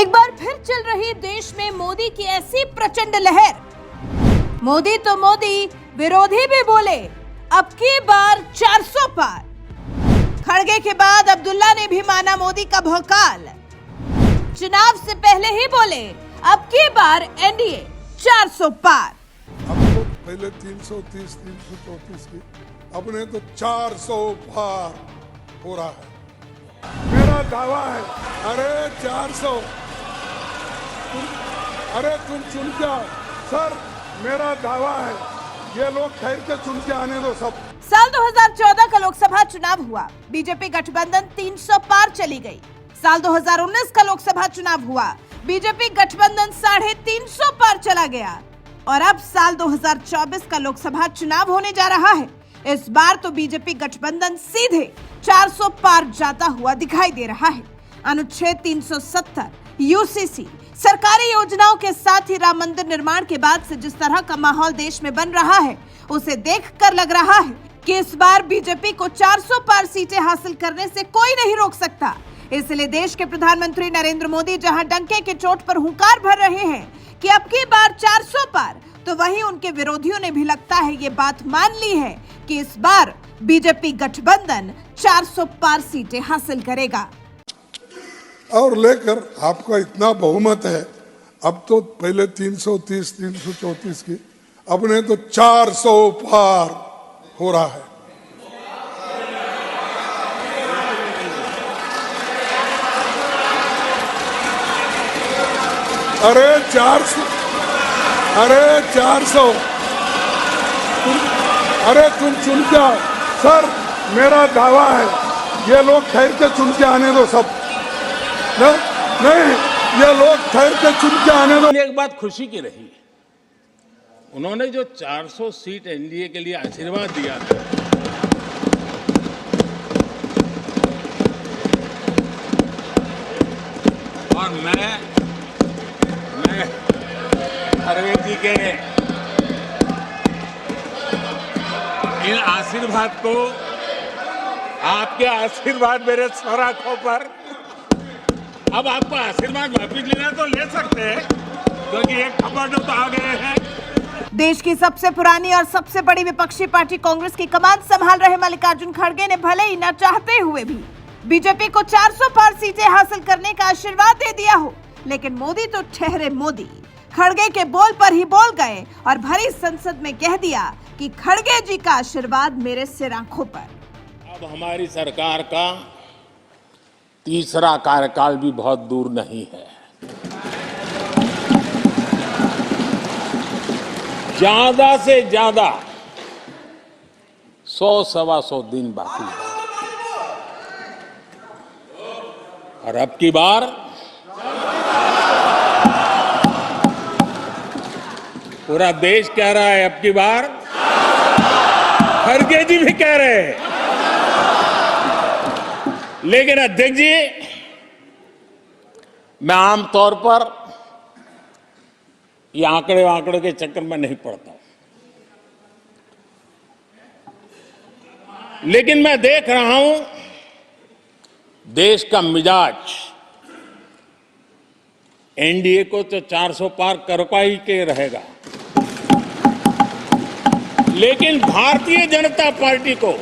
एक बार फिर चल रही देश में मोदी की ऐसी प्रचंड लहर। मोदी तो मोदी, विरोधी भी बोले अब की बार 400 पार। खड़गे के बाद अब्दुल्ला ने भी माना मोदी का भौकाल। चुनाव से पहले ही बोले अब की बार एनडीए 400 पार। अब तो पहले 330, 334 की, अपने तो 400 पार हो रहा है। मेरा दावा है, अरे 400, अरे तुम चुन के आओ सर, मेरा दावा है, ये लोग ठहर के चुन के आने दो सब। साल 2014 का लोकसभा चुनाव हुआ, बीजेपी गठबंधन 300 पार चली गई। साल 2019 का लोकसभा चुनाव हुआ, बीजेपी गठबंधन 350 पार चला गया। और अब साल 2024 का लोकसभा चुनाव होने जा रहा है। इस बार तो बीजेपी गठबंधन सीधे 400 पार जाता हुआ दिखाई दे रहा है। अनुच्छेद 370, यूसीसी, सरकारी योजनाओं के साथ ही राम मंदिर निर्माण के बाद से जिस तरह का माहौल देश में बन रहा है, उसे देखकर लग रहा है कि इस बार बीजेपी को 400 पार सीटें हासिल करने से कोई नहीं रोक सकता। इसलिए देश के प्रधानमंत्री नरेंद्र मोदी जहां डंके के चोट पर हुंकार भर रहे हैं कि अब की बार 400 पार, तो वहीं उनके विरोधियों ने भी लगता है ये बात मान ली है कि इस बार बीजेपी गठबंधन 400 पार सीटें हासिल करेगा। और लेकर आपका इतना बहुमत है, अब तो पहले 330, 334 की, अपने तो 400 पार हो रहा है। अरे 400, अरे तुम चुन के आओ सर, मेरा दावा है, ये लोग ठहर के चुन के आने दो सब। नहीं, ये लोग ठहर के चुन के आने दो। एक बात खुशी की रही, उन्होंने जो 400 सीट एनडीए के लिए आशीर्वाद दिया था, और मैं खड़गे जी के इन आशीर्वाद को, आपके आशीर्वाद मेरे सर आंखों पर, अब आपको आशीर्वाद वापिस लेना तो ले सकते हैं, क्योंकि एक खबर तो आ गए हैं। देश की सबसे पुरानी और सबसे बड़ी विपक्षी पार्टी कांग्रेस की कमान संभाल रहे मल्लिकार्जुन खड़गे ने भले ही न चाहते हुए भी बीजेपी को 400 पार सीटें हासिल करने का आशीर्वाद दे दिया हो, लेकिन मोदी तो ठहरे मोदी। खड़गे के बोल पर ही बोल गए और भरी संसद में कह दिया कि खड़गे जी का आशीर्वाद मेरे सिर आंखों पर। अब हमारी सरकार का तीसरा कार्यकाल भी बहुत दूर नहीं है। ज्यादा से ज्यादा 100-125 दिन बाकी है, और अब की बार पूरा देश कह रहा है, अब की बार खड़गे जी भी कह रहे हैं। लेकिन अध्यक्ष जी, मैं आमतौर पर ये आंकड़े के चक्कर में नहीं पड़ता, लेकिन मैं देख रहा हूं देश का मिजाज एनडीए को तो 400 पार कर पाई के रहेगा, लेकिन भारतीय जनता पार्टी को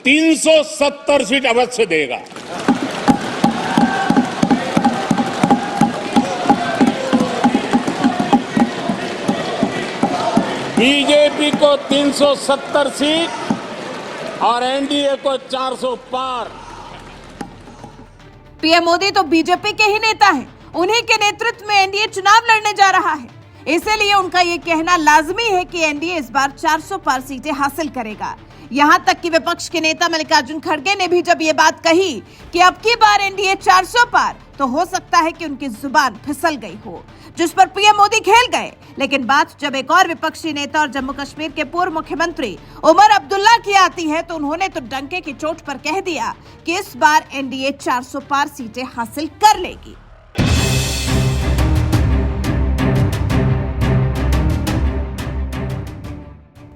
370 सीट अवश्य देगा। बीजेपी को 370 सीट और एनडीए को 400 पार। पीएम मोदी तो बीजेपी के ही नेता हैं, उन्हीं के नेतृत्व में एनडीए चुनाव लड़ने जा रहा है। इसलिए उनका ये कहना लाजमी है कि एनडीए इस बार 400 पार सीटें हासिल करेगा। यहां तक कि विपक्ष के नेता मल्लिकार्जुन खड़गे ने भी जब ये बात कही कि अब की बार एनडीए 400 पार, तो हो सकता है कि उनकी जुबान फिसल गई हो, जिस पर पीएम मोदी खेल गए। लेकिन बात जब एक और विपक्षी नेता और जम्मू कश्मीर के पूर्व मुख्यमंत्री उमर अब्दुल्ला की आती है, तो उन्होंने तो डंके की चोट पर कह दिया कि इस बार एनडीए 400 पार सीटें हासिल कर लेगी।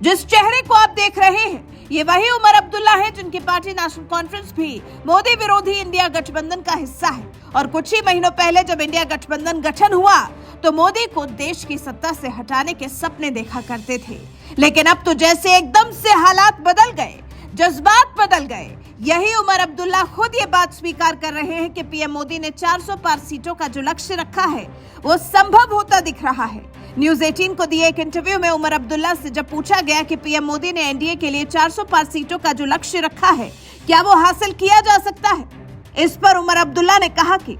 जिस चेहरे को आप देख रहे हैं, ये वही उमर अब्दुल्ला है जिनकी पार्टी नेशनल कॉन्फ्रेंस भी मोदी विरोधी इंडिया गठबंधन का हिस्सा है। और कुछ ही महीनों पहले जब इंडिया गठबंधन गठन हुआ तो मोदी को देश की सत्ता से हटाने के सपने देखा करते थे। लेकिन अब तो जैसे एकदम से हालात बदल गए, जज्बात बदल गए। यही उमर अब्दुल्ला खुद ये बात स्वीकार कर रहे हैं कि पीएम मोदी ने 400 पार सीटों का जो लक्ष्य रखा है वो संभव होता दिख रहा है। न्यूज 18 को दिए एक इंटरव्यू में उमर अब्दुल्ला से जब पूछा गया कि पीएम मोदी ने एनडीए के लिए 400 पार सीटों का जो लक्ष्य रखा है क्या वो हासिल किया जा सकता है, इस पर उमर अब्दुल्ला ने कहा कि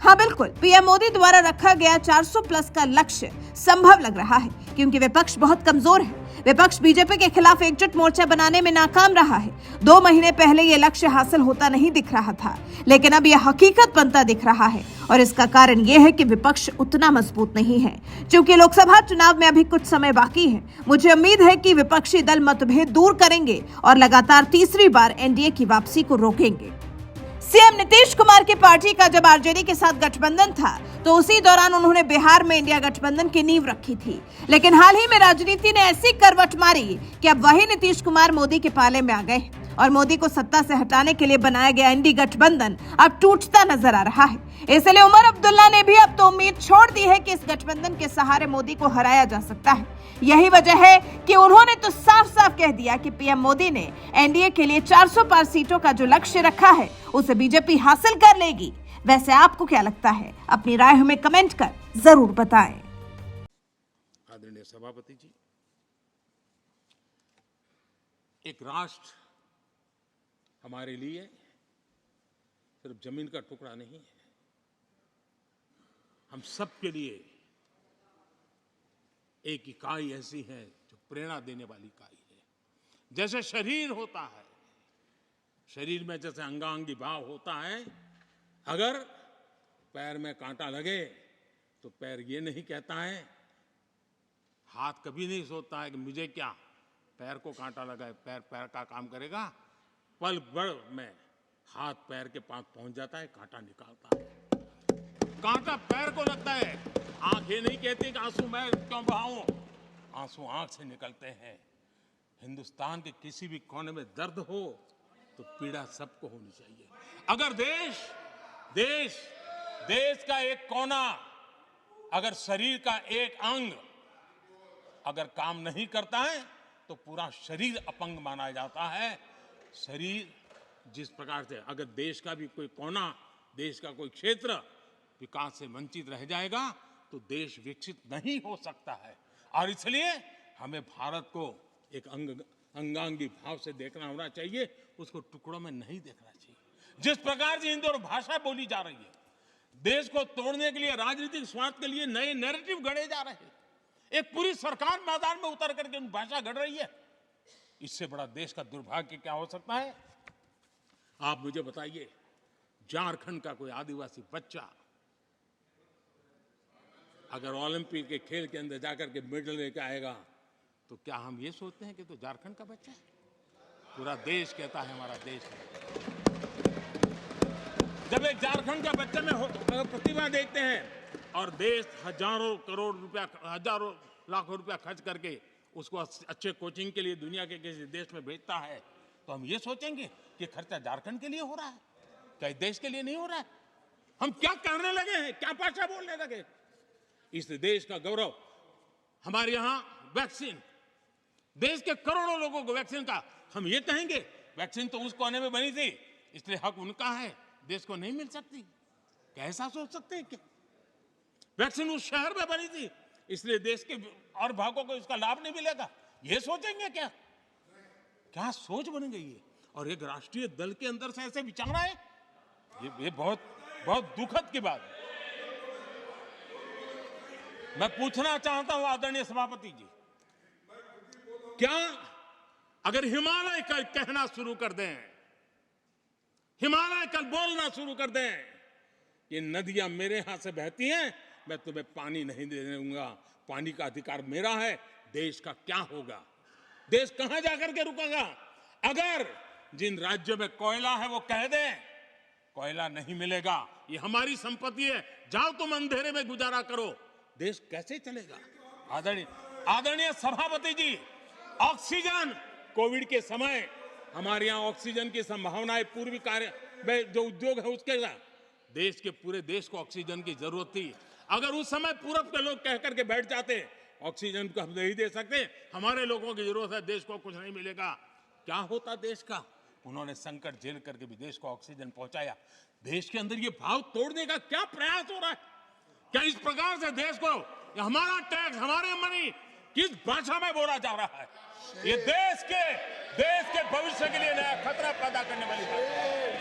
हाँ बिल्कुल, पीएम मोदी द्वारा रखा गया 400 प्लस का लक्ष्य संभव लग रहा है क्योंकि विपक्ष बहुत कमजोर है। विपक्ष बीजेपी के खिलाफ एकजुट मोर्चा बनाने में नाकाम रहा है। 2 महीने पहले ये लक्ष्य हासिल होता नहीं दिख रहा था, लेकिन अब यह हकीकत बनता दिख रहा है और इसका कारण ये है कि विपक्ष उतना मजबूत नहीं है। क्योंकि लोकसभा चुनाव में अभी कुछ समय बाकी है, मुझे उम्मीद है कि विपक्षी दल मतभेद दूर करेंगे और लगातार तीसरी बार एनडीए की वापसी को रोकेंगे। सीएम नीतीश कुमार की पार्टी का जब आरजेडी के साथ गठबंधन था तो उसी दौरान उन्होंने बिहार में इंडिया गठबंधन की नींव रखी थी। लेकिन हाल ही में राजनीति ने ऐसी करवट मारी कि अब वही नीतीश कुमार मोदी के पाले में आ गए और मोदी को सत्ता से हटाने के लिए बनाया गया इंडी गठबंधन अब टूटता नजर आ रहा है। इसलिए उमर अब्दुल्ला ने भी अब तो उम्मीद छोड़ दी है कि इस गठबंधन के सहारे मोदी को हराया जा सकता है। यही वजह है कि उन्होंने तो साफ साफ कह दिया कि पीएम मोदी ने एनडीए के लिए 400 पार सीटों का जो लक्ष्य रखा है उसे बीजेपी हासिल कर लेगी। वैसे आपको क्या लगता है? अपनी राय हमें कमेंट कर जरूर बताएं। आदरणीय सभापति जी, एक राष्ट्र हमारे लिए सिर्फ जमीन का टुकड़ा नहीं है, हम सब के लिए एक इकाई ऐसी है जो प्रेरणा देने वाली इकाई है। जैसे शरीर होता है, शरीर में जैसे अंगांगी भाव होता है, अगर पैर में कांटा लगे तो पैर ये नहीं कहता है, हाथ कभी नहीं सोचता है कि मुझे क्या, पैर को कांटा लगा है, पैर पैर का काम करेगा। पल भर में हाथ पैर के पास पहुंच जाता है, कांटा निकालता है। कांटा पैर को लगता है, आंख ये नहीं कहती कि आंसू मैं क्यों बहाऊं, आंसू आंख से निकलते हैं। हिंदुस्तान के किसी भी कोने में दर्द हो तो पीड़ा सबको होनी चाहिए। अगर देश का एक कोना, अगर शरीर का एक अंग अगर काम नहीं करता है तो पूरा शरीर अपंग माना जाता है। शरीर जिस प्रकार से, अगर देश का भी कोई कोना, देश का कोई क्षेत्र विकास से वंचित रह जाएगा तो देश विकसित नहीं हो सकता है। और इसलिए हमें भारत को एक अंगांगी भाव से देखना होना चाहिए, उसको टुकड़ों में नहीं देखना चाहिए। जिस प्रकार से हिंदी और भाषा बोली जा रही है, देश को तोड़ने के लिए, राजनीतिक स्वार्थ के लिए नए नैरेटिव गढ़े जा रहे हैं। एक पूरी सरकार मैदान में उतर करके भाषा गढ़ रही है। इससे बड़ा देश का दुर्भाग्य क्या हो सकता है? आप मुझे बताइए, झारखंड का कोई आदिवासी बच्चा अगर ओलंपिक के खेल के अंदर जाकर के मेडल लेकर आएगा तो क्या हम ये सोचते हैं कि तो झारखंड का बच्चा है? पूरा देश कहता है हमारा देश है। जब एक झारखंड का बच्चे में प्रतिभा देखते हैं और देश हजारों करोड़ रुपया, हजारों लाखों रुपया खर्च करके उसको अच्छे कोचिंग के लिए दुनिया के किसी देश में भेजता है, तो हम ये सोचेंगे कि खर्चा झारखंड के लिए हो रहा है, क्या देश के लिए नहीं हो रहा है? हम क्या करने लगे हैं, क्या भाषा बोलने लगे? इस देश का गौरव, हमारे यहां वैक्सीन, देश के करोड़ों लोगों को वैक्सीन का, हम ये कहेंगे वैक्सीन तो उस कोने में बनी थी इसलिए हक उनका है, देश को नहीं मिल सकती? कैसा सोच सकते हैं? क्या वैक्सीन उस शहर में बनी थी इसलिए देश के और भागों को इसका लाभ नहीं मिलेगा? ये सोचेंगे क्या? क्या सोच बन गई है? और एक राष्ट्रीय दल के अंदर से ऐसे विचार है, ये बहुत बहुत दुखद की बात है। मैं पूछना चाहता हूं आदरणीय सभापति जी, क्या अगर हिमालय कल कहना शुरू कर दें, हिमालय कल बोलना शुरू कर दें, ये नदियां मेरे यहां से बहती हैं, मैं तुम्हें पानी नहीं देने दूंगा, पानी का अधिकार मेरा है, देश का क्या होगा? देश कहां जाकर के रुकेगा? अगर जिन राज्यों में कोयला है वो कह दें कोयला नहीं मिलेगा, ये हमारी संपत्ति है, जाओ तुम अंधेरे में गुजारा करो, देश कैसे चलेगा? आदरणीय सभापति जी, ऑक्सीजन कोविड के समय हमारे यहाँ ऑक्सीजन की संभावनाएं पूर्वी कार्य में जो उद्योग है उसके साथ देश के पूरे देश को ऑक्सीजन की जरूरत थी। अगर उस समय पूरब के लोग कह करके बैठ जाते ऑक्सीजन को हम नहीं दे सकते, हमारे लोगों की जरूरत है, देश को कुछ नहीं मिलेगा, क्या होता देश का? उन्होंने संकट झेल करके भी देश को ऑक्सीजन पहुंचाया। देश के अंदर ये भाव तोड़ने का क्या प्रयास हो रहा है? क्या इस प्रकार से देश को हमारा टैक्स, हमारे मनी किस भाषा में बोला जा रहा है? ये देश के भविष्य के लिए नया खतरा पैदा करने वाली बात है।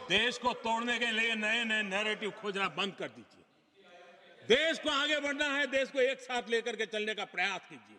देश को तोड़ने के लिए नए नए नैरेटिव खोजना बंद कर दीजिए। देश को आगे बढ़ना है, देश को एक साथ लेकर के चलने का प्रयास कीजिए।